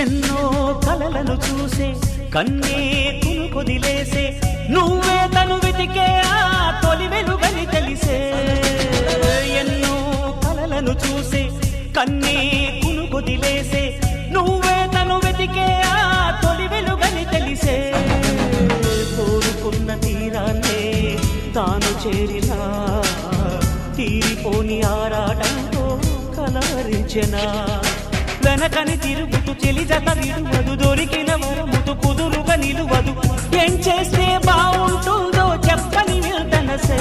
ఎన్నో కలలను చూసే కన్నే కొదిలేసే నువ్వే తను వెతికే ఆ తొలి వెలుగని తెలిసే ఎన్నో కలలను చూసే కన్నే కొదిలేసే నువ్వే తను వెతికే ఆ తొలి వెలుగని తెలిసే కోరుకున్న తీరాన్నే తాను చేరినా తీరిపోని ఆరాటంతో కలవరించెనా వెనకని తిరుగుతూ చెలి జత విడువదు దొరికిన వరముతు కుదురుగా నిలువదు ఏం చేస్తే బాగుంటుందో చెప్పని వెళ్తనసే